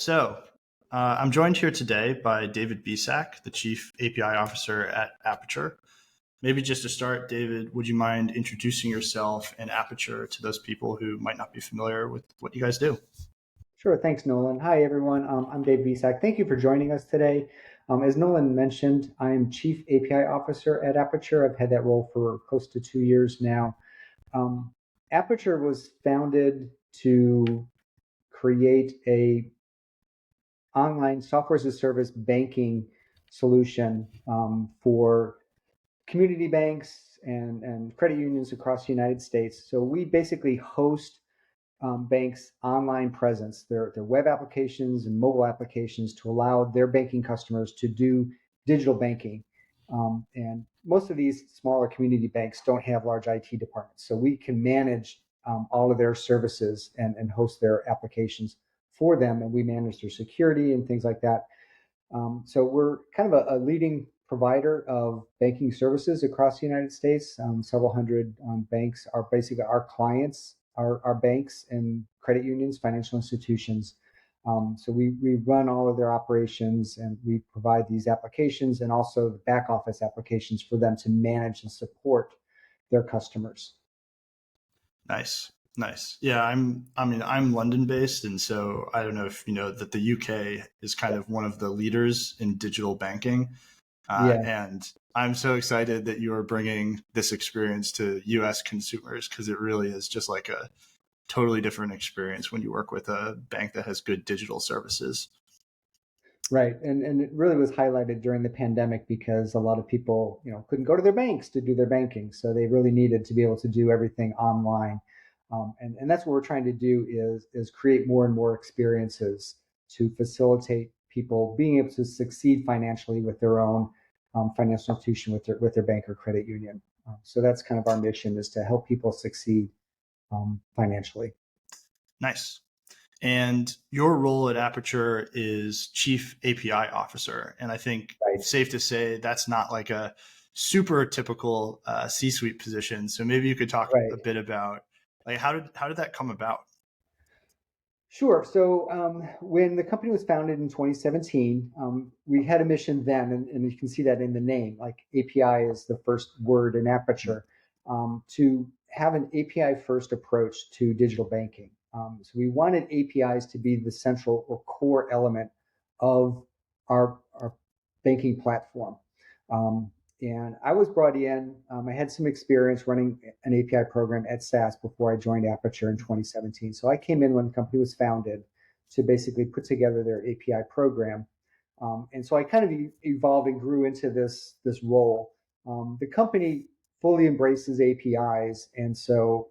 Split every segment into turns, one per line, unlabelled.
So, I'm joined here today by David Biesack, the Chief API Officer at Apiture. Maybe just to start, David, would you mind introducing yourself and Apiture to those people who might not be familiar with what you guys do?
Sure. Thanks, Nolan. Hi, everyone. I'm Dave Biesack. Thank you for joining us today. As Nolan mentioned, I am Chief API Officer at Apiture. I've had that role for close to 2 years now. Um, Apiture was founded to create a online software as a service banking solution for community banks and credit unions across the United States. So we basically host banks' online presence, their web applications and mobile applications to allow their banking customers to do digital banking. And most of these smaller community banks don't have large IT departments. So we can manage all of their services and host their applications for them. And we manage their security and things like that. So we're kind of a leading provider of banking services across the United States. Several hundred banks are basically our clients, our banks and credit unions, financial institutions. So we run all of their operations and we provide these applications and also the back office applications for them to manage and support their customers.
Nice, nice. Yeah, I'm London based, and so I don't know if you know that the UK is kind of one of the leaders in digital banking.
Yeah.
And I'm so excited that you are bringing this experience to US consumers because it really is just like a totally different experience when you work with a bank that has good digital services.
Right. And it really was highlighted during the pandemic because a lot of people, couldn't go to their banks to do their banking. So they really needed to be able to do everything online. And that's what we're trying to do is create more and more experiences to facilitate people being able to succeed financially with their own financial institution, with their bank or credit union. So that's kind of our mission, is to help people succeed financially.
Nice. And your role at Apiture is Chief API Officer. And I think
Right.
safe to say that's not like a super typical C-suite position. So maybe you could talk
Right.
a bit about like how did that come about?
Sure. So when the company was founded in 2017, we had a mission then, and you can see that in the name, like API is the first word in Aperture, to have an API first approach to digital banking. So we wanted APIs to be the central or core element of our banking platform. Um, and I was brought in. I had some experience running an API program at SAS before I joined Aperture in 2017. So I came in when the company was founded to basically put together their API program. And so I kind of evolved and grew into this role. The company fully embraces APIs, and so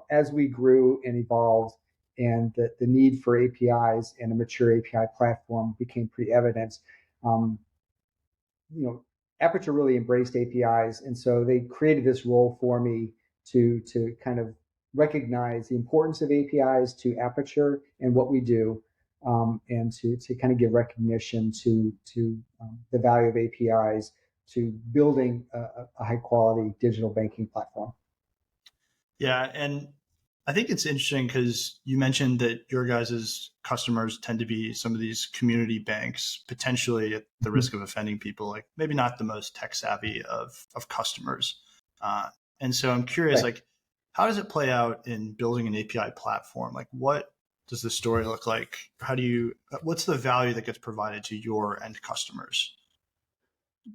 as we grew and evolved, and the need for APIs and a mature API platform became pretty evident. Um, you know, Aperture really embraced APIs, and so they created this role for me to kind of recognize the importance of APIs to Aperture and what we do, and to kind of give recognition to the value of APIs to building a high quality digital banking platform.
Yeah, and I think it's interesting because you mentioned that your guys' customers tend to be some of these community banks, potentially at the risk of offending people, like maybe not the most tech savvy of customers. Uh, and so I'm curious,
Right.
like, how does it play out in building an API platform? Like, what does the story look like? What's the value that gets provided to your end customers?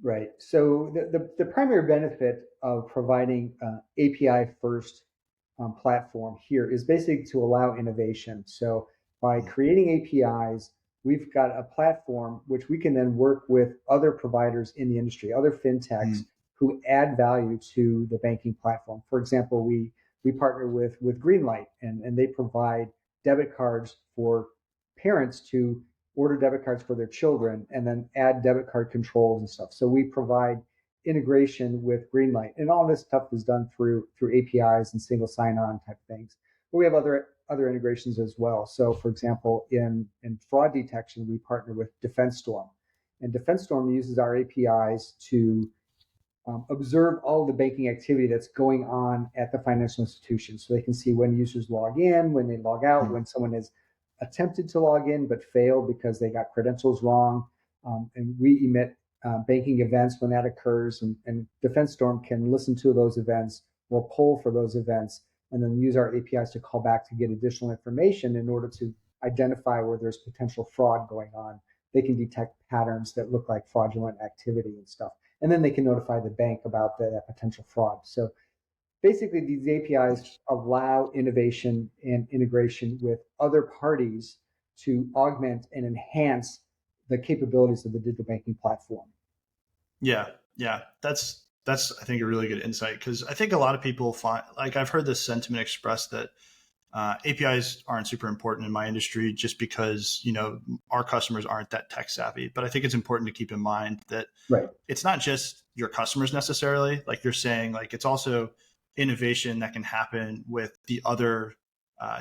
Right. So the primary benefit of providing API first platform here is basically to allow innovation. So by creating APIs, we've got a platform which we can then work with other providers in the industry, other fintechs
Mm,
who add value to the banking platform. For example, we partner with Greenlight, and they provide debit cards for parents to order debit cards for their children and then add debit card controls and stuff. So we provide integration with Greenlight, and all this stuff is done through APIs and single sign-on type things. But we have other integrations as well. So, for example, in fraud detection, we partner with DefenseStorm, and DefenseStorm uses our APIs to observe all the banking activity that's going on at the financial institution, so they can see when users log in, when they log out,
mm,
when someone has attempted to log in but failed because they got credentials wrong. And we emit banking events when that occurs, and Defense Storm can listen to those events or poll for those events, and then use our APIs to call back to get additional information in order to identify where there's potential fraud going on. They can detect patterns that look like fraudulent activity and stuff. And then they can notify the bank about that potential fraud. So basically, these APIs allow innovation and integration with other parties to augment and enhance the capabilities of the digital banking platform.
Yeah, that's I think a really good insight, because I think a lot of people find, like, I've heard this sentiment expressed that APIs aren't super important in my industry just because our customers aren't that tech savvy. But I think it's important to keep in mind that it's not just your customers necessarily. Like you're saying, like it's also innovation that can happen with the other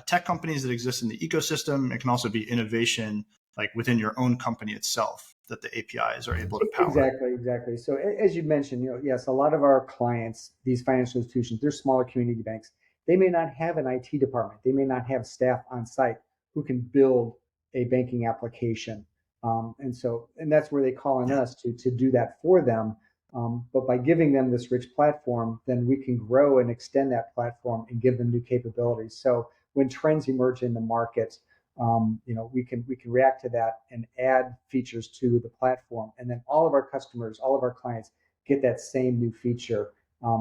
tech companies that exist in the ecosystem. It can also be innovation like within your own company itself that the APIs are able to power.
Exactly. So as you mentioned, yes, a lot of our clients, these financial institutions, they're smaller community banks. They may not have an IT department. They may not have staff on site who can build a banking application. And that's where they call on us to do that for them. But by giving them this rich platform, then we can grow and extend that platform and give them new capabilities. So when trends emerge in the market, we can react to that and add features to the platform, and then all of our customers, all of our clients get that same new feature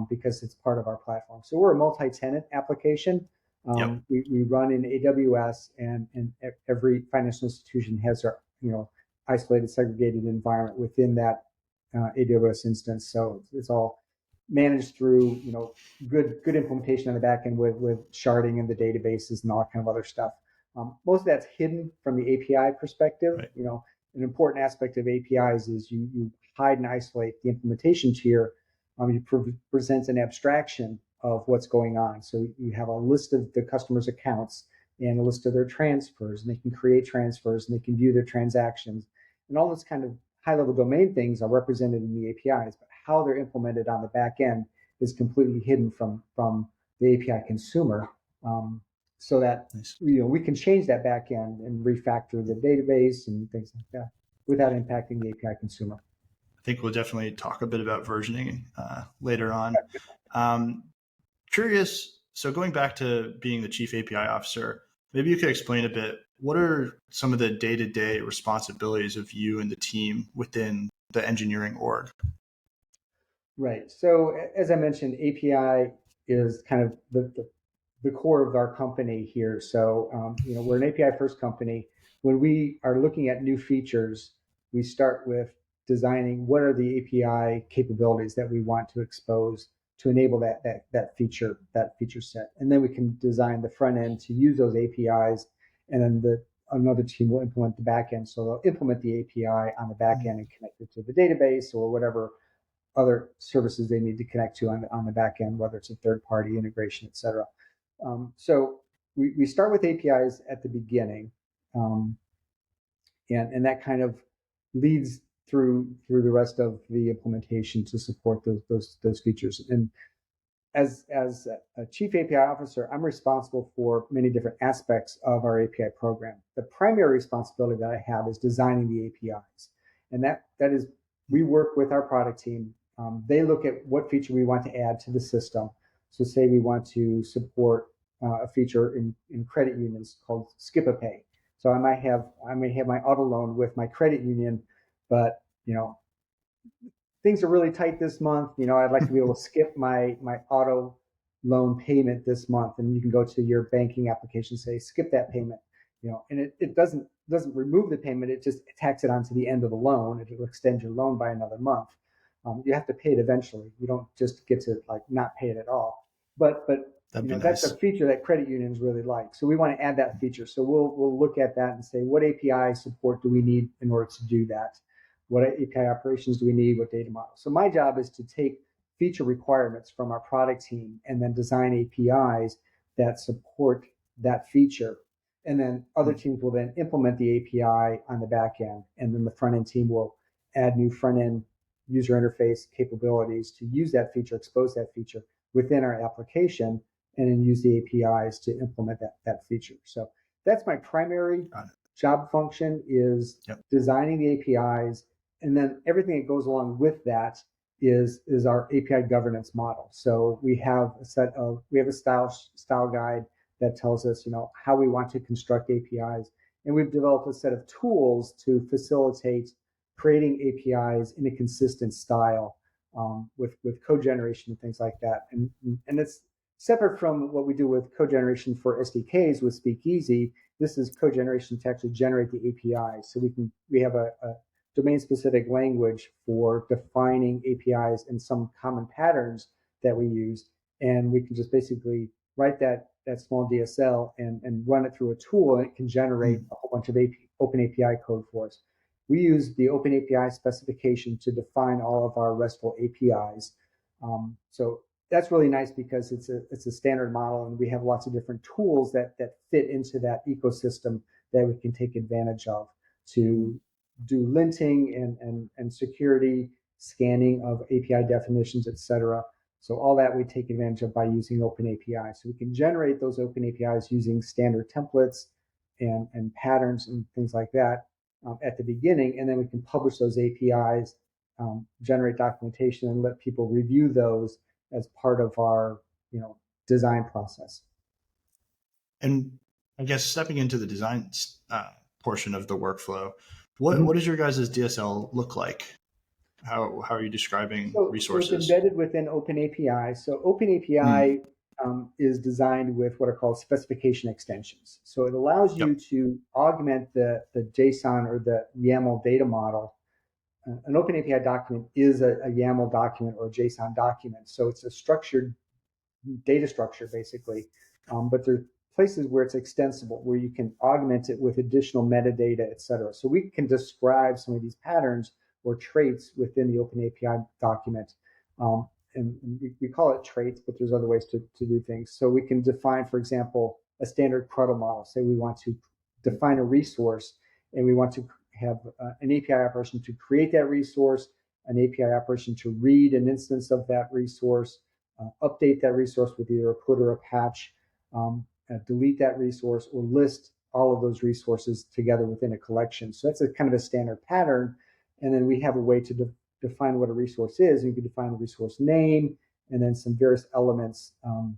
because it's part of our platform. So we're a multi-tenant application. We run in AWS, and every financial institution has their isolated, segregated environment within that AWS instance. So it's all managed through good implementation on the back end with sharding in the databases and all that kind of other stuff. Most of that's hidden from the API perspective.
Right.
An important aspect of APIs is you hide and isolate the implementation tier. You present an abstraction of what's going on. So you have a list of the customer's accounts and a list of their transfers, and they can create transfers and they can view their transactions. And all those kind of high-level domain things are represented in the APIs, but how they're implemented on the back end is completely hidden from the API consumer. So that we can change that back end and refactor the database and things like that without impacting the API consumer.
I think we'll definitely talk a bit about versioning later on. Curious, so going back to being the chief API officer, maybe you could explain a bit, what are some of the day-to-day responsibilities of you and the team within the engineering org?
Right. So as I mentioned, API is kind of the core of our company here. So, we're an API first company. When we are looking at new features, we start with designing what are the API capabilities that we want to expose to enable that feature set. And then we can design the front end to use those APIs, and then another team will implement the back end. So they'll implement the API on the back end and connect it to the database or whatever other services they need to connect to on the back end, whether it's a third-party integration, et cetera. So we start with APIs at the beginning, and that kind of leads through the rest of the implementation to support those features. And as a chief API officer, I'm responsible for many different aspects of our API program. The primary responsibility that I have is designing the APIs, and that is we work with our product team. They look at what feature we want to add to the system. So say we want to support a feature in credit unions called Skip a Pay. So I may have my auto loan with my credit union, but things are really tight this month. I'd like to be able to skip my auto loan payment this month, and you can go to your banking application, say skip that payment. And it doesn't remove the payment. It just tacks it onto the end of the loan. It'll extend your loan by another month. You have to pay it eventually. You don't just get to not pay it at all. But that's a feature that credit unions really like. So we want to add that feature. So we'll look at that and say, what API support do we need in order to do that? What API operations do we need? What data models? So my job is to take feature requirements from our product team and then design APIs that support that feature. And then other teams will then implement the API on the back end. And then the front end team will add new front end user interface capabilities to use that feature, expose that feature within our application, and then use the APIs to implement that feature. So that's my primary job function, is designing the APIs, and then everything that goes along with that is our API governance model. So we have a style guide that tells us, how we want to construct APIs, and we've developed a set of tools to facilitate creating APIs in a consistent style, with code generation and things like that. And it's separate from what we do with code generation for SDKs with Speakeasy. This is code generation to actually generate the APIs. So we have a domain-specific language for defining APIs and some common patterns that we use, and we can just basically write that small DSL and run it through a tool, and it can generate a whole bunch of open API code for us. We use the open API specification to define all of our RESTful APIs. So that's really nice because it's a standard model, and we have lots of different tools that fit into that ecosystem that we can take advantage of to do linting and security scanning of API definitions, etc. So all that we take advantage of by using open API. So we can generate those open APIs using standard templates and patterns and things like that at the beginning, and then we can publish those APIs, generate documentation, and let people review those as part of our design process.
And I guess stepping into the design portion of the workflow, what does your guys' DSL look like? How are you describing resources?
So it's embedded within OpenAPI. So OpenAPI is designed with what are called specification extensions. So it allows you to augment the JSON or the YAML data model. An OpenAPI document is a YAML document or a JSON document. So it's a structured data structure, basically. But there are places where it's extensible, where you can augment it with additional metadata, et cetera. So we can describe some of these patterns or traits within the OpenAPI document. And we call it traits, but there's other ways to do things. So we can define, for example, a standard CRUDL model. Say we want to define a resource, and we want to have an API operation to create that resource, an API operation to read an instance of that resource, update that resource with either a put or a patch, delete that resource, or list all of those resources together within a collection. So that's a kind of a standard pattern. And then we have a way to define what a resource is. You can define the resource name and then some various elements. And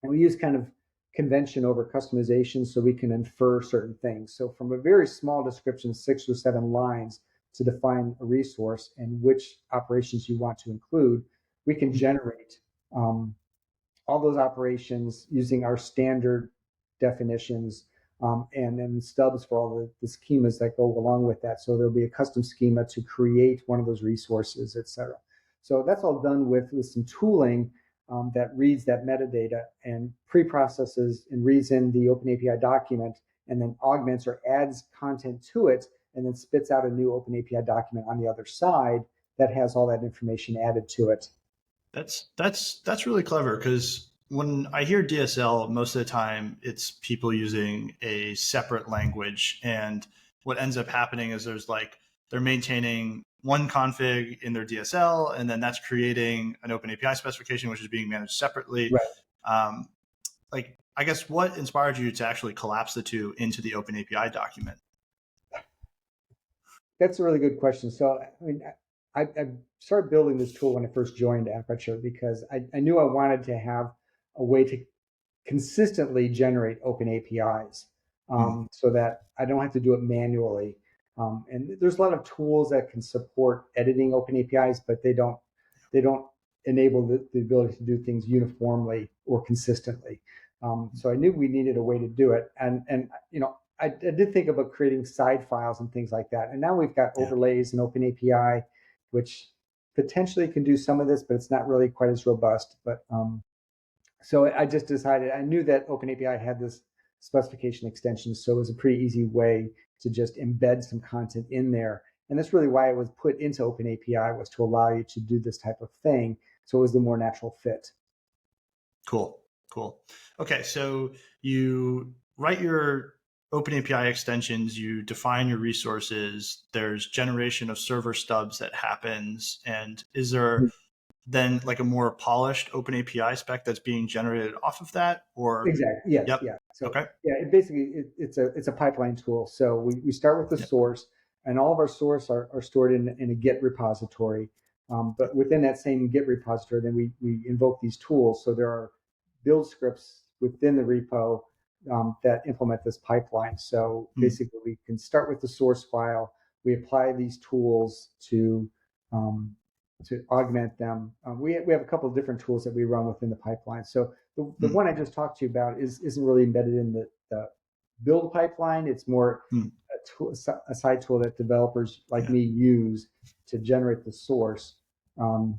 we use kind of convention over customization so we can infer certain things. So from a very small description, 6 or 7 lines to define a resource and which operations you want to include, we can generate all those operations using our standard definitions, and then stubs for all the schemas that go along with that. So there'll be a custom schema to create one of those resources, et cetera. So that's all done with some tooling that reads that metadata and pre-processes and reads in the OpenAPI document, and then augments or adds content to it, and then spits out a new OpenAPI document on the other side that has all that information added to it.
That's really clever, because when I hear DSL, most of the time it's people using a separate language, and what ends up happening is they're maintaining one config in their DSL, and then that's creating an OpenAPI specification, which is being managed separately.
Right.
I guess what inspired you to actually collapse the two into the OpenAPI document?
That's a really good question. So, I started building this tool when I first joined Apiture because I knew I wanted to have a way to consistently generate open APIs, so that I don't have to do it manually. And there's a lot of tools that can support editing open APIs, but they don't enable the ability to do things uniformly or consistently. So I knew we needed a way to do it. And I did think about creating side files and things like that. And now we've got overlays in open API, which potentially can do some of this, but it's not really quite as robust. But so I just decided, I knew that OpenAPI had this specification extension, so it was a pretty easy way to just embed some content in there. And that's really why it was put into OpenAPI, was to allow you to do this type of thing. So it was the more natural fit.
Cool. Okay, so you write your OpenAPI extensions, you define your resources, there's generation of server stubs that happens. And is there then like a more polished open API spec that's being generated off of that, or?
Exactly. Yes.
Yep.
Yeah. So
Okay.
yeah, it's a pipeline tool. So we start with the
Yep.
source, and all of our source are stored in a Git repository. But within that same Git repository, then we invoke these tools. So there are build scripts within the repo that implement this pipeline. So basically, we can start with the source file. We apply these tools um, to augment them. We have a couple of different tools that we run within the pipeline. So the one I just talked to you about isn't really embedded in the build pipeline. It's more a side tool that developers like
Yeah.
me use to generate the source. And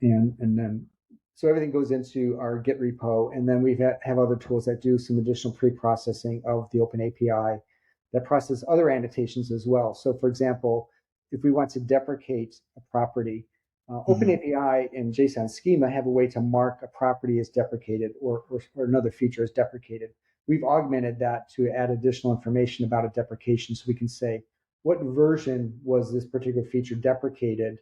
then so everything goes into our Git repo, and then we have other tools that do some additional pre-processing of the Open API that process other annotations as well. So, for example, if we want to deprecate a property, Open API and JSON schema have a way to mark a property as deprecated or another feature as deprecated. We've augmented that to add additional information about a deprecation, so we can say what version was this particular feature deprecated,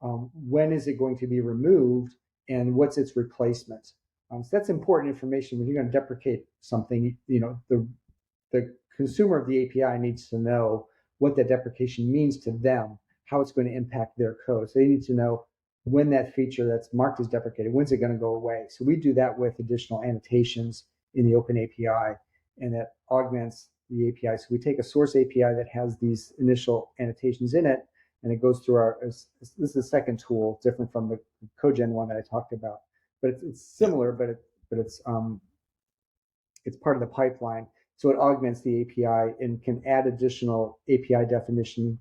when is it going to be removed, and what's its replacement. So that's important information when you're going to deprecate something. The consumer of the API needs to know what that deprecation means to them, how it's going to impact their code. So they need to know when that feature that's marked as deprecated, when's it going to go away. So we do that with additional annotations in the Open API, and that augments the API. So we take a source API that has these initial annotations in it, and it goes through this is the second tool, different from the CodeGen one that I talked about. But it's similar, but it's part of the pipeline. So it augments the API and can add additional API definition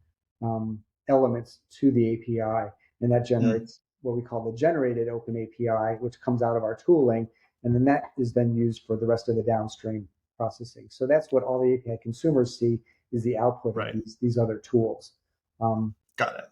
elements to the API. And that generates what we call the generated Open API, which comes out of our tooling. And then that is then used for the rest of the downstream processing. So that's what all the API consumers see is the output of these other tools.
Got it.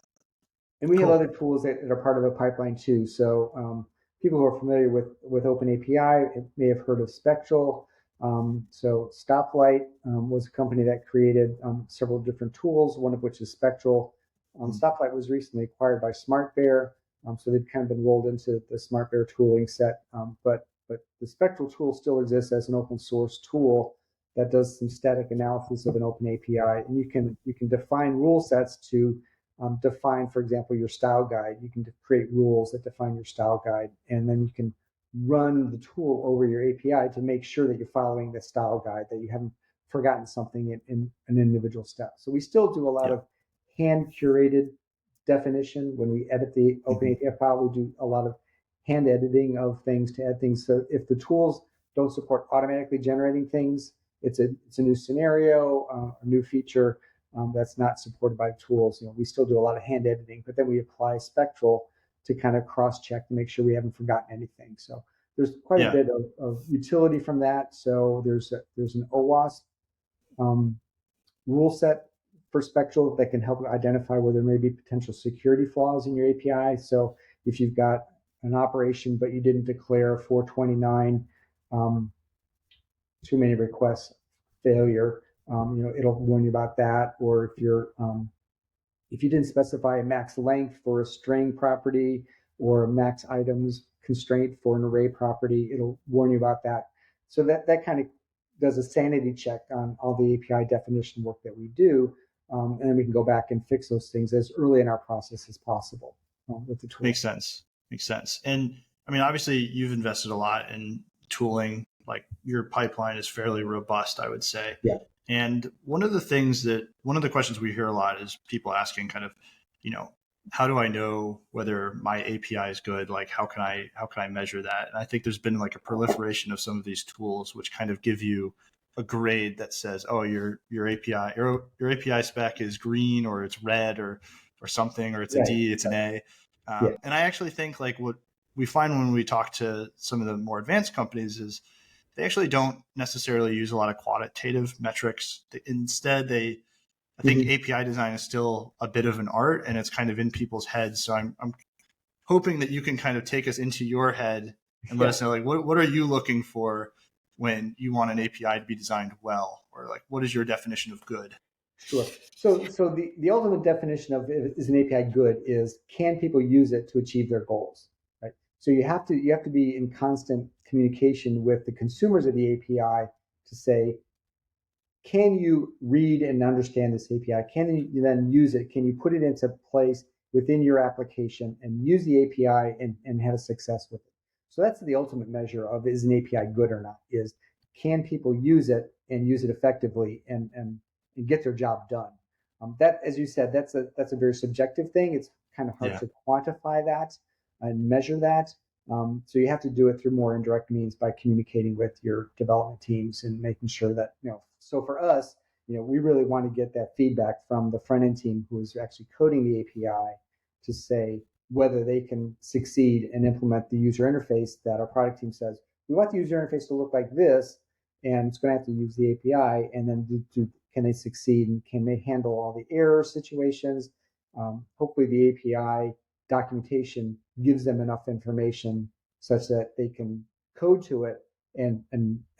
And we have other tools that are part of the pipeline too. So people who are familiar with Open API may have heard of Spectral. So Stoplight was a company that created several different tools, one of which is Spectral. Stoplight was recently acquired by SmartBear, so they've kind of been rolled into the SmartBear tooling set. But the Spectral tool still exists as an open source tool that does some static analysis of an Open API, and you can define rule sets to define, for example, your style guide. You can create rules that define your style guide, and then you can run the tool over your API to make sure that you're following the style guide, that you haven't forgotten something in an individual step. So we still do a lot of hand curated definition. When we edit the Open API file, we do a lot of hand editing of things to add things. So if the tools don't support automatically generating things, it's a new scenario, a new feature that's not supported by the tools. We still do a lot of hand editing, but then we apply Spectral to kind of cross-check to make sure we haven't forgotten anything. So there's quite a bit of utility from that. So there's an OWASP rule set for Spectral that can help identify where there may be potential security flaws in your API. So if you've got an operation but you didn't declare 429 too many requests failure, it'll warn you about that. Or if you didn't specify a max length for a string property or a max items constraint for an array property, it'll warn you about that. So that kind of does a sanity check on all the API definition work that we do, and then we can go back and fix those things as early in our process as possible with the tool.
Makes sense. And I mean, obviously, you've invested a lot in tooling. Like your pipeline is fairly robust, I would say.
Yeah.
And one of the questions we hear a lot is people asking kind of, how do I know whether my API is good? Like, how can I measure that? And I think there's been like a proliferation of some of these tools, which kind of give you a grade that says, oh, your API spec is green, or it's red, or something, or it's a D, it's an A. And I actually think like what we find when we talk to some of the more advanced companies is they actually don't necessarily use a lot of quantitative metrics. Instead, I think API design is still a bit of an art, and it's kind of in people's heads. So I'm hoping that you can kind of take us into your head and let us know, like, what are you looking for when you want an API to be designed well, or like, what is your definition of good?
Sure. So the ultimate definition of is an API good is, can people use it to achieve their goals, right? So you have to be in constant communication with the consumers of the API to say, can you read and understand this API? Can you then use it? Can you put it into place within your application and use the API and have a success with it? So that's the ultimate measure of, is an API good or not, is, can people use it and use it effectively and get their job done? That, as you said, that's a very subjective thing. It's kind of hard
Yeah.
to quantify that and measure that. So you have to do it through more indirect means by communicating with your development teams and making sure that, so for us, we really want to get that feedback from the front end team who is actually coding the API to say whether they can succeed and implement the user interface that our product team says, we want the user interface to look like this, and it's going to have to use the API, and then can they succeed and can they handle all the error situations? Hopefully the API documentation gives them enough information such that they can code to it and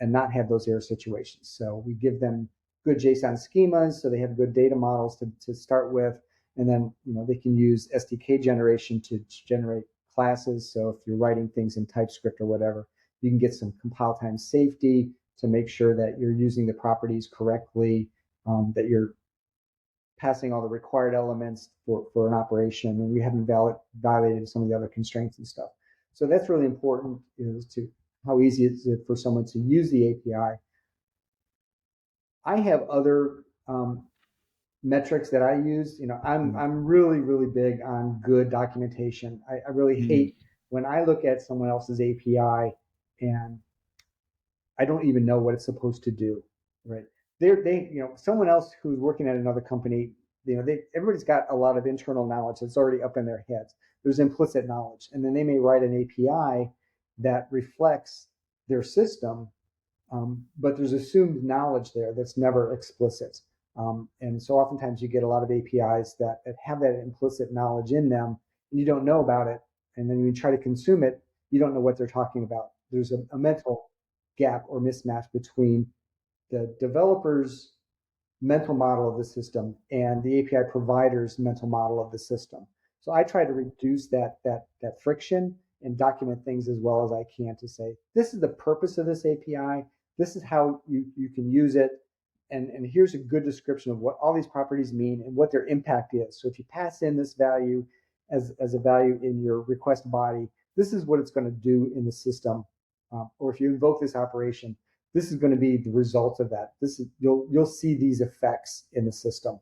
not have those error situations. So we give them good JSON schemas so they have good data models to start with, and then they can use SDK generation to generate classes. So if you're writing things in TypeScript or whatever, you can get some compile time safety to make sure that you're using the properties correctly, that you're passing all the required elements for an operation, and we haven't violated some of the other constraints and stuff. So that's really important, is to how easy is it for someone to use the API. I have other metrics that I use. I'm really big on good documentation. I really hate when I look at someone else's API and I don't even know what it's supposed to do, right? Someone else who's working at another company, everybody's got a lot of internal knowledge that's already up in their heads. There's implicit knowledge, and then they may write an API that reflects their system, but there's assumed knowledge there that's never explicit. And so oftentimes you get a lot of APIs that have that implicit knowledge in them, and you don't know about it. And then when you try to consume it, you don't know what they're talking about. There's a mental gap or mismatch between the developer's mental model of the system and the API provider's mental model of the system. So I try to reduce that friction and document things as well as I can to say, this is the purpose of this API. This is how you can use it. And here's a good description of what all these properties mean and what their impact is. So if you pass in this value as a value in your request body, this is what it's going to do in the system. Or if you invoke this operation, this is going to be the result of that. You'll see these effects in the system.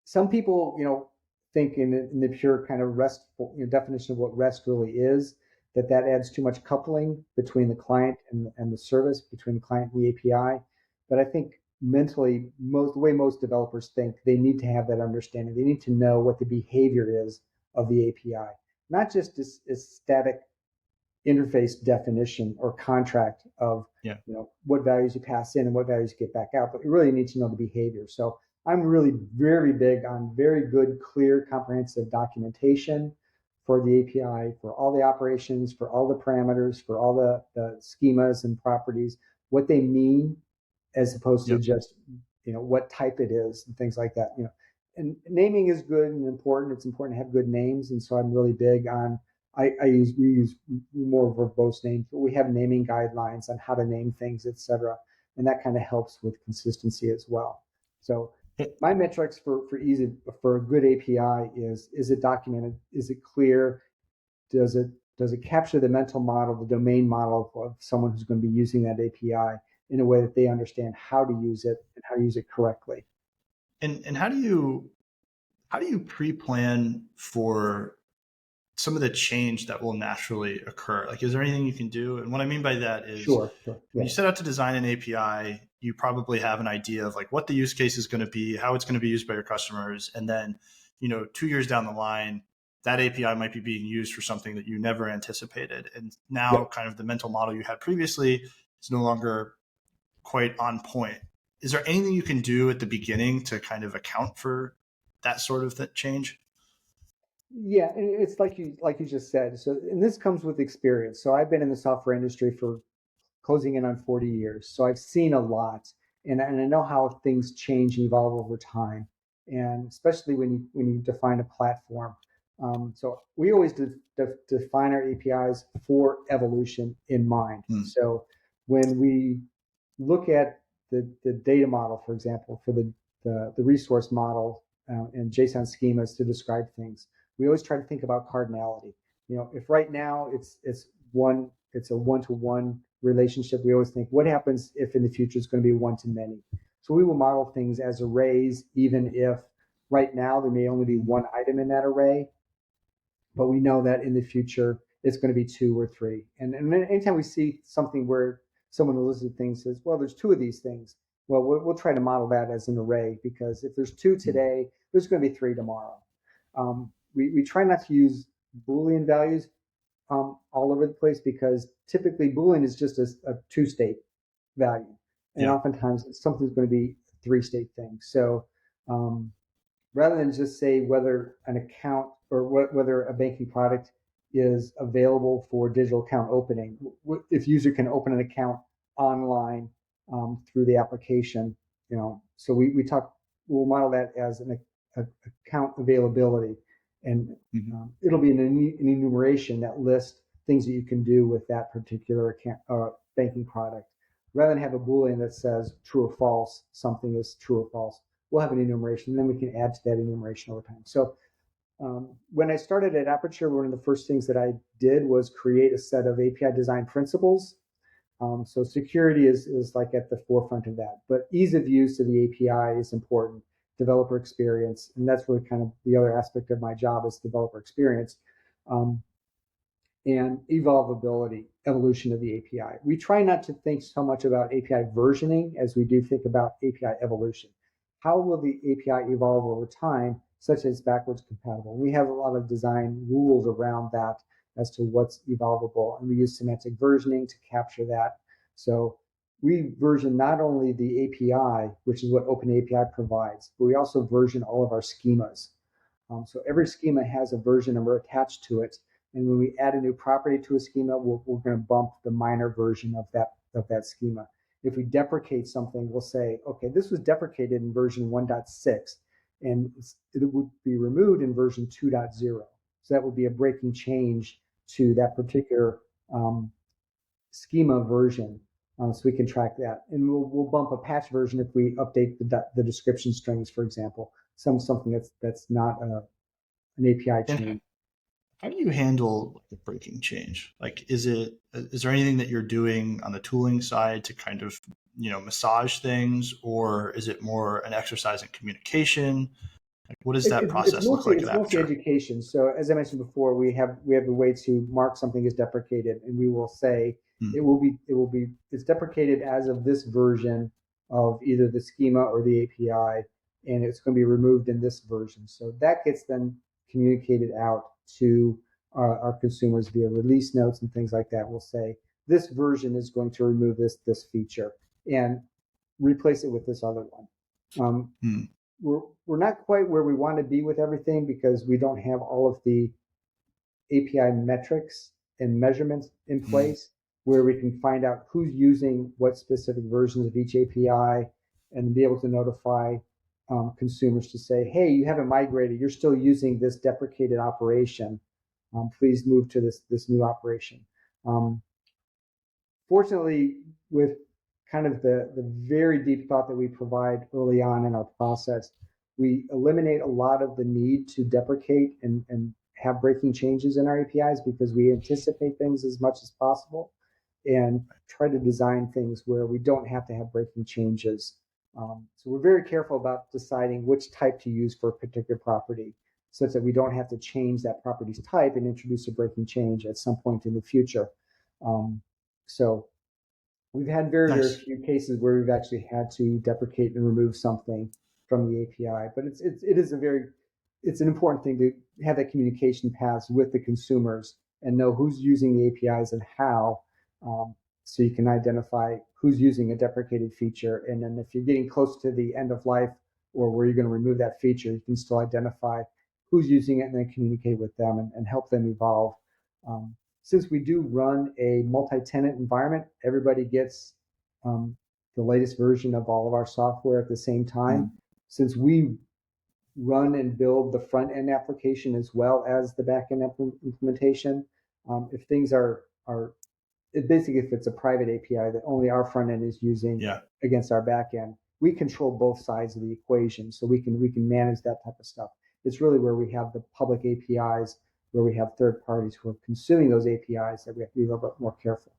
Some people, think in the pure kind of RESTful definition of what REST really is, that adds too much coupling between the client and the service, between the client and the API. But I think mentally, the way most developers think, they need to have that understanding. They need to know what the behavior is of the API, not just this static interface definition or contract of what values you pass in and what values you get back out, but you really need to know the behavior. So I'm really very big on very good, clear, comprehensive documentation for the API, for all the operations, for all the parameters, for all the schemas and properties, what they mean, as opposed to just what type it is and things like that. And naming is good and important. It's important to have good names, and so I'm really big on. We use more verbose names, but we have naming guidelines on how to name things, etc., and that kind of helps with consistency as well. So my metrics for a good API is it documented? Is it clear? Does it capture the mental model, the domain model of someone who's going to be using that API in a way that they understand how to use it and how to use it correctly?
And how do you pre-plan for some of the change that will naturally occur? Like, is there anything you can do? And what I mean by that is,
sure.
When you set out to design an API, you probably have an idea of like what the use case is going to be, how it's going to be used by your customers. And then, 2 years down the line, that API might be being used for something that you never anticipated. And now kind of the mental model you had previously is no longer quite on point. Is there anything you can do at the beginning to kind of account for that sort of change?
Yeah, and it's like you just said. So, and this comes with experience. So I've been in the software industry for closing in on 40 years. So I've seen a lot. and I know how things change and evolve over time, and especially when you define a platform. So we always define our APIs for evolution in mind. So when we look at the data model, for example, for the resource model and JSON schemas to describe things, we always try to think about cardinality. If right now it's a one-to-one relationship, we always think, what happens if in the future it's going to be one-to-many? So we will model things as arrays, even if right now there may only be one item in that array, but we know that in the future it's going to be two or three. And anytime we see something where someone who listens to things says, well, there's two of these things, well, we'll try to model that as an array, because if there's two today, there's going to be three tomorrow. We try not to use Boolean values all over the place, because typically Boolean is just a two-state value. And oftentimes something's going to be a three-state thing. So rather than just say whether an account or whether a banking product is available for digital account opening, if user can open an account online through the application, so we'll model that as an account availability, and it'll be an enumeration that lists things that you can do with that particular account banking product. Rather than have a Boolean that says true or false, something is true or false, we'll have an enumeration, and then we can add to that enumeration over time. So when I started at Apiture, one of the first things that I did was create a set of API design principles. So security is like at the forefront of that, but ease of use of the API is important, developer experience, and that's really kind of the other aspect of my job is developer experience, and evolution of the API. We try not to think so much about API versioning as we do think about API evolution. How will the API evolve over time, such as backwards compatible? We have a lot of design rules around that as to what's evolvable, and we use semantic versioning to capture that. So we version not only the API, which is what OpenAPI provides, but we also version all of our schemas. So every schema has a version number attached to it, and when we add a new property to a schema, we're going to bump the minor version of that schema. If we deprecate something, we'll say, okay, this was deprecated in version 1.6, and it would be removed in version 2.0. So that would be a breaking change to that particular schema version. So we can track that. And we'll bump a patch version if we update the description strings, for example, something that's not an API change.
How do you handle the breaking change? Like, is there anything that you're doing on the tooling side to kind of, massage things, or is it more an exercise in communication? Like, what does that process look like at Apiture?
It's mostly education. So as I mentioned before, we have a way to mark something as deprecated, and we will say it's deprecated as of this version of either the schema or the API, and it's going to be removed in this version. So that gets then communicated out to our consumers via release notes and things like that. We'll say this version is going to remove this feature and replace it with this other one. We're not quite where we want to be with everything, because we don't have all of the API metrics and measurements in place where we can find out who's using what specific versions of each API, and be able to notify consumers to say, hey, you haven't migrated, you're still using this deprecated operation. Please move to this new operation. Fortunately, with kind of the very deep thought that we provide early on in our process, we eliminate a lot of the need to deprecate and have breaking changes in our APIs, because we anticipate things as much as possible and try to design things where we don't have to have breaking changes. So we're very careful about deciding which type to use for a particular property, such that we don't have to change that property's type and introduce a breaking change at some point in the future. So we've had very few cases where we've actually had to deprecate and remove something from the API, but it's an important thing to have that communication paths with the consumers and know who's using the APIs and how, so you can identify who's using a deprecated feature. And then if you're getting close to the end of life or where you're going to remove that feature, you can still identify who's using it and then communicate with them and help them evolve. Since we do run a multi-tenant environment, everybody gets the the latest version of all of our software at the same time.
Mm.
Since we run and build the front end application as well as the back end implementation, if things are it basically, if it's a private API that only our front end is using
Yeah.
against our back end, we control both sides of the equation, so we can manage that type of stuff. It's really where we have the public APIs, where we have third parties who are consuming those APIs, that we have to be a little bit more careful.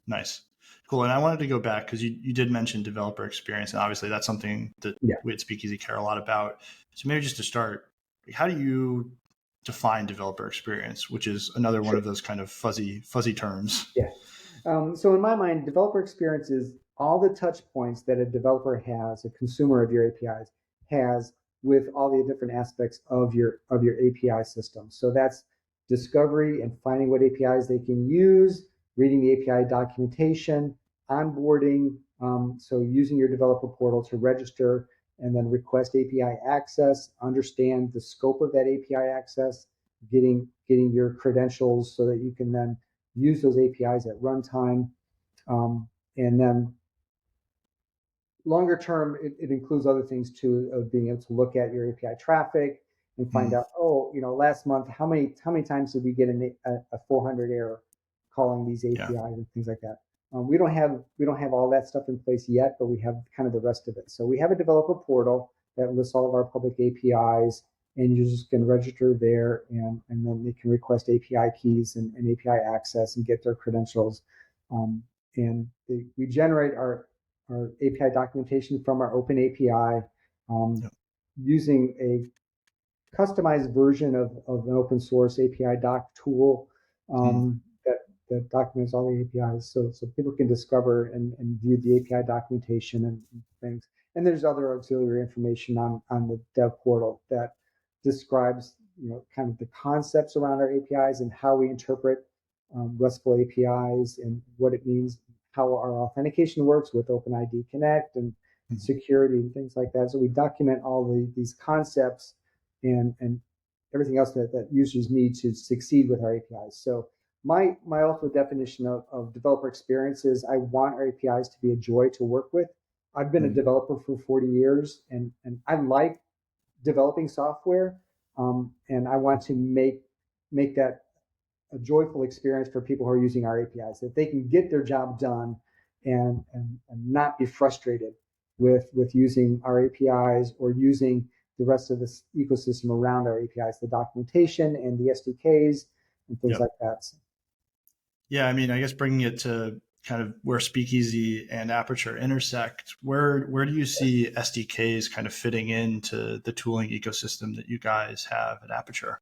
Nice. Cool. And I wanted to go back because you did mention developer experience, and obviously that's something that we at Speakeasy care a lot about. So maybe just to start, how do you define developer experience, which is another one of those kind of fuzzy terms?
Yeah. So in my mind, developer experience is all the touch points that a developer has, a consumer of your APIs has, with all the different aspects of your API system. So that's discovery and finding what APIs they can use, reading the API documentation, onboarding, so using your developer portal to register and then request API access, understand the scope of that API access, getting your credentials so that you can then use those APIs at runtime. And then longer term, it includes other things too, of being able to look at your API traffic and find out, last month, how many times did we get a 400 error calling these APIs and things like that. We don't have all that stuff in place yet, but we have kind of the rest of it. So we have a developer portal that lists all of our public APIs, and users can register there, and then they can request API keys and API access and get their credentials. We generate our API documentation from our open API using a customized version of an open source API doc tool that documents all the APIs, so people can discover and view the API documentation and things. And there's other auxiliary information on the dev portal that describes kind of the concepts around our APIs and how we interpret RESTful APIs and what it means, how our authentication works with OpenID Connect and security and things like that. So we document all these concepts and everything else that users need to succeed with our APIs. So my ultimate definition of developer experience is I want our APIs to be a joy to work with. I've been a developer for 40 years, and I like developing software, and I want to make that a joyful experience for people who are using our APIs, that they can get their job done and not be frustrated with using our APIs or using the rest of this ecosystem around our APIs, the documentation and the SDKs and things like that.
Yeah, I mean, I guess bringing it to kind of where Speakeasy and Apiture intersect, where do you see SDKs kind of fitting into the tooling ecosystem that you guys have at Apiture?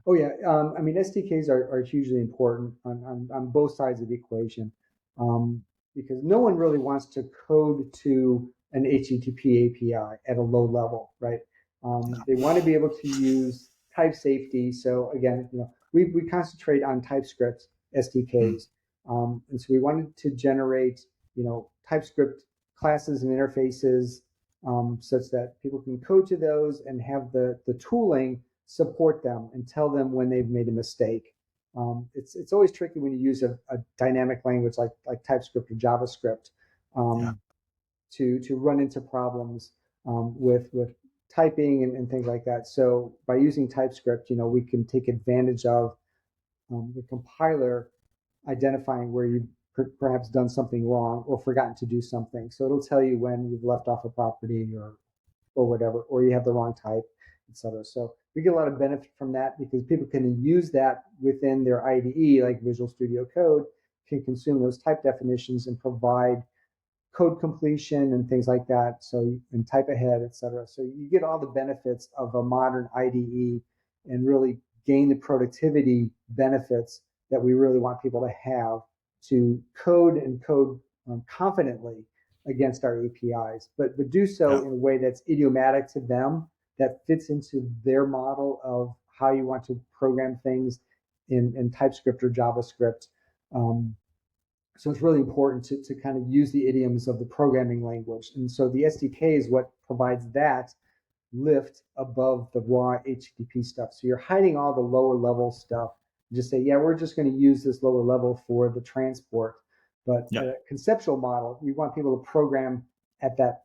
Oh yeah, I mean, SDKs are hugely important on both sides of the equation, because no one really wants to code to an HTTP API at a low level, right? They want to be able to use type safety. So again, we concentrate on TypeScript SDKs, and so we wanted to generate TypeScript classes and interfaces such that people can code to those and have the tooling support them and tell them when they've made a mistake. It's always tricky when you use a dynamic language like TypeScript or JavaScript to run into problems with typing and things like that. So by using TypeScript, we can take advantage of the compiler identifying where you've perhaps done something wrong or forgotten to do something. So it'll tell you when you've left off a property or whatever, or you have the wrong type, etc. So we get a lot of benefit from that because people can use that within their IDE, like Visual Studio Code, can consume those type definitions and provide code completion and things like that. So you can type ahead, etc. So you get all the benefits of a modern IDE and really gain the productivity benefits that we really want people to have to code confidently against our APIs, but do so in a way that's idiomatic to them, that fits into their model of how you want to program things in TypeScript or JavaScript. So it's really important to kind of use the idioms of the programming language. And so the SDK is what provides that lift above the raw HTTP stuff. So you're hiding all the lower level stuff. Just say, yeah, we're just going to use this lower level for the transport. But
Yeah.
at a conceptual model, we want people to program at that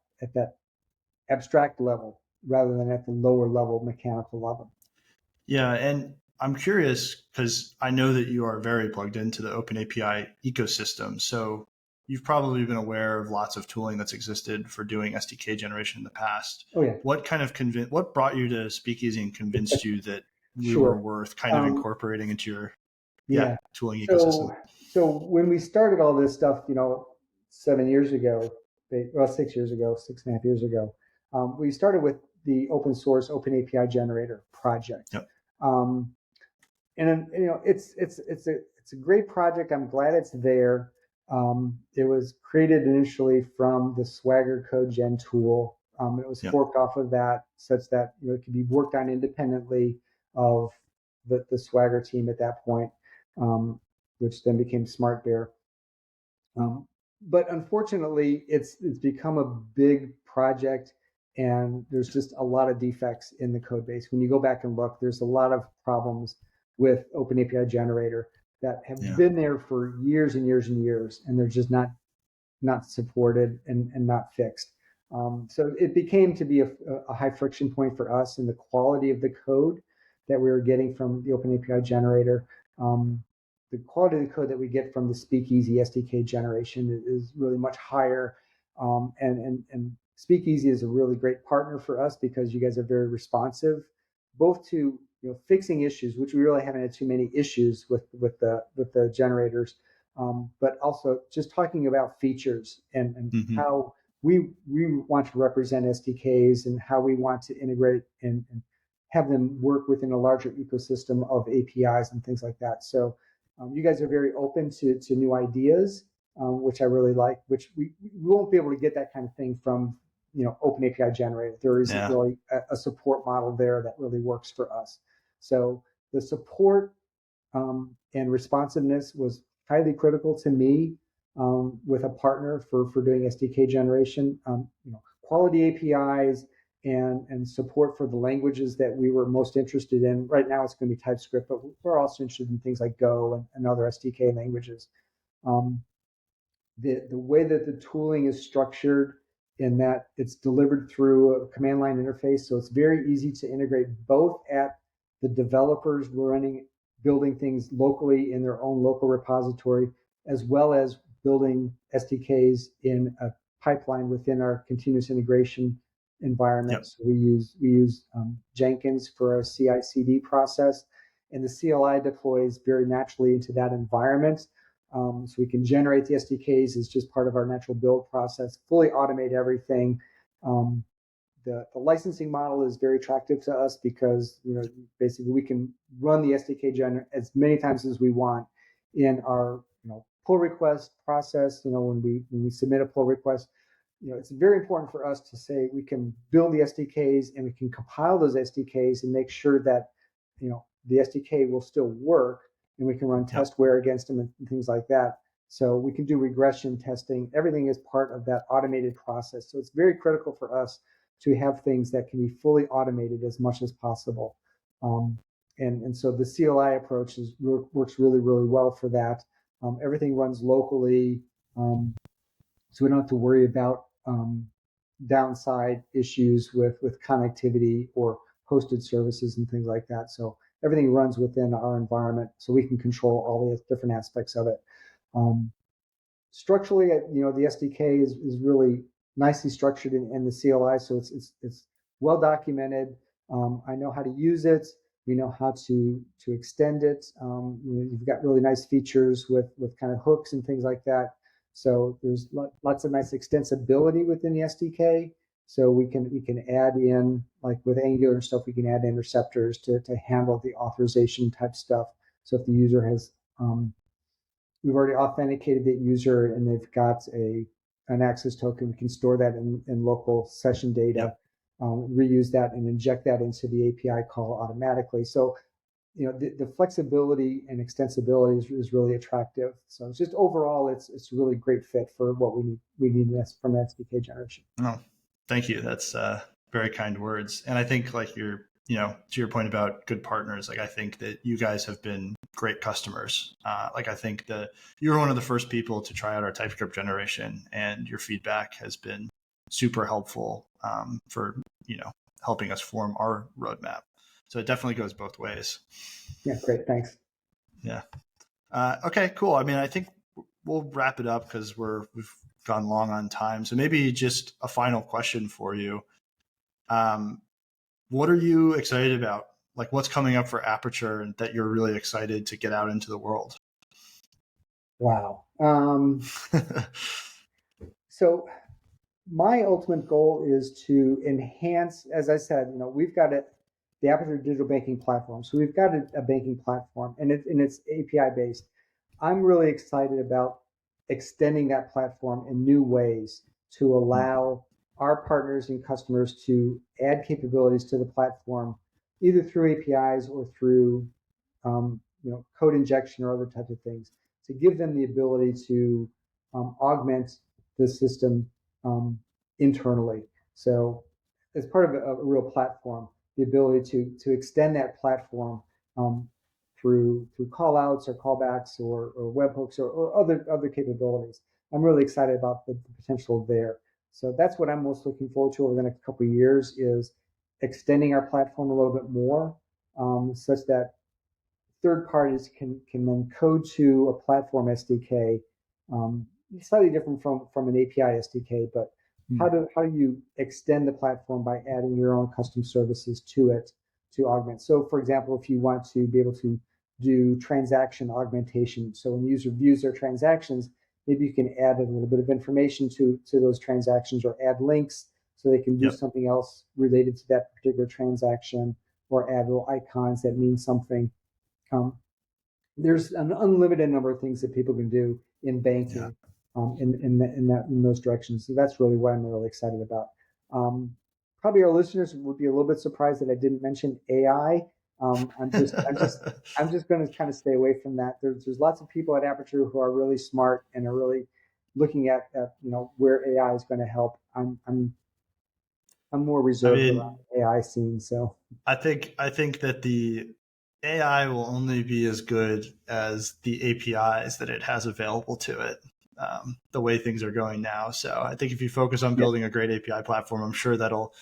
abstract level rather than at the lower level mechanical level.
Yeah. And I'm curious because I know that you are very plugged into the Open API ecosystem. So you've probably been aware of lots of tooling that's existed for doing SDK generation in the past.
Oh yeah,
What brought you to Speakeasy and convinced you that we were
sure.
worth kind of incorporating into your
Yeah.
tooling ecosystem?
So when we started all this stuff, 7 years ago, well, 6 years ago, 6.5 years ago, we started with the open source Open API Generator project.
Yep.
Um, and it's a great project. I'm glad it's there. It was created initially from the Swagger Code Gen tool. It was
Yep.
forked off of that such that it could be worked on independently of the Swagger team at that point, which then became SmartBear. But unfortunately, it's become a big project, and there's just a lot of defects in the code base. When you go back and look, there's a lot of problems with Open API Generator that have been there for years and years and years, and they're just not supported and not fixed. So it became to be a high friction point for us in the quality of the code that we were getting from the Open API Generator. The quality of the code that we get from the Speakeasy SDK generation is really much higher. And Speakeasy is a really great partner for us because you guys are very responsive, both to fixing issues, which we really haven't had too many issues with the generators, but also just talking about features and how we want to represent SDKs and how we want to integrate and have them work within a larger ecosystem of APIs and things like that. So you guys are very open to new ideas, which I really like, which we won't be able to get that kind of thing from Open API Generator. There isn't really a support model there that really works for us. So the support and responsiveness was highly critical to me with a partner for doing SDK generation. Quality APIs and support for the languages that we were most interested in. Right now, it's going to be TypeScript, but we're also interested in things like Go and other SDK languages. The way that the tooling is structured in that it's delivered through a command line interface, so it's very easy to integrate both at the developers building things locally in their own local repository, as well as building SDKs in a pipeline within our continuous integration environment. So we use Jenkins for our CI/CD process, and the CLI deploys very naturally into that environment. So we can generate the SDKs as just part of our natural build process, fully automate everything. The licensing model is very attractive to us because basically we can run the SDK as many times as we want in our pull request process. When we submit a pull request, it's very important for us to say we can build the SDKs and we can compile those SDKs and make sure that the SDK will still work and we can run testware against them and things like that. So we can do regression testing. Everything is part of that automated process. So it's very critical for us to have things that can be fully automated as much as possible. And so the CLI approach works really, really well for that. Everything runs locally, so we don't have to worry about downside issues with connectivity or hosted services and things like that. So everything runs within our environment, so we can control all the different aspects of it. Structurally, the SDK is really nicely structured in the CLI, so it's well documented. I know how to use it. We know how to extend it. You've got really nice features with kind of hooks and things like that. So there's lots of nice extensibility within the SDK. So we can add in, like with Angular and stuff, we can add interceptors to handle the authorization type stuff. So if the user has, we've already authenticated the user and they've got an access token, we can store that in local session data, reuse that and inject that into the API call automatically. So the flexibility and extensibility is really attractive. So it's just overall, it's a really great fit for what we need from SDK generation.
Oh, thank you. That's very kind words. And I think to your point about good partners, I think that you guys have been great customers. Like I think that you were one of the first people to try out our TypeScript generation, and your feedback has been super helpful for helping us form our roadmap. So it definitely goes both ways.
Yeah, great, thanks.
Yeah. Okay, cool. I mean, I think we'll wrap it up because we've gone long on time. So maybe just a final question for you. What are you excited about? Like, what's coming up for Apiture and that you're really excited to get out into the world?
Wow. So my ultimate goal is to enhance, as I said, we've got the Apiture digital banking platform. So we've got a banking platform, and it's API based. I'm really excited about extending that platform in new ways to allow our partners and customers to add capabilities to the platform, either through APIs or through code injection or other types of things, to give them the ability to augment the system internally. So as part of a real platform, the ability to extend that platform through call outs or callbacks or webhooks or other capabilities. I'm really excited about the potential there. So that's what I'm most looking forward to over the next couple of years, is extending our platform a little bit more, such that third parties can then code to a platform SDK, slightly different from an API SDK, but how do you extend the platform by adding your own custom services to it to augment? So, for example, if you want to be able to do transaction augmentation, so when the user views their transactions, maybe you can add a little bit of information to those transactions, or add links so they can do something else related to that particular transaction, or add little icons that mean something. There's an unlimited number of things that people can do in banking in those directions. So that's really what I'm really excited about. Probably our listeners would be a little bit surprised that I didn't mention AI. I'm just going to kind of stay away from that. There's lots of people at Apiture who are really smart and are really looking at where AI is going to help. I'm more reserved around the AI scene. So
I think that the AI will only be as good as the APIs that it has available to it, the way things are going now. So I think if you focus on building a great API platform, I'm sure that'll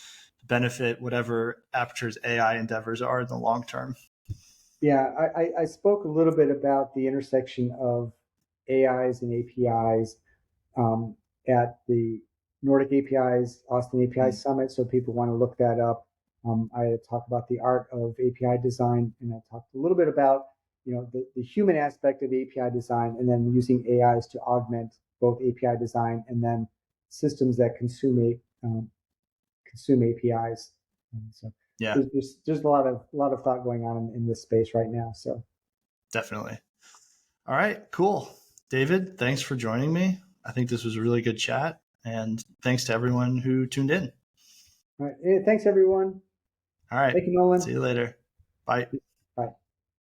benefit whatever Apiture's AI endeavors are in the long term.
Yeah, I spoke a little bit about the intersection of AIs and APIs at the Nordic APIs, Austin API Summit. So people want to look that up. I talked about the art of API design, and I talked a little bit about the human aspect of API design, and then using AIs to augment both API design and then systems that consume APIs. So there's a lot of thought going on in this space right now. So
definitely. All right, cool. David, thanks for joining me. I think this was a really good chat, and thanks to everyone who tuned in.
All right. Hey, thanks everyone.
All right.
Thank you, Nolan.
See you later. Bye.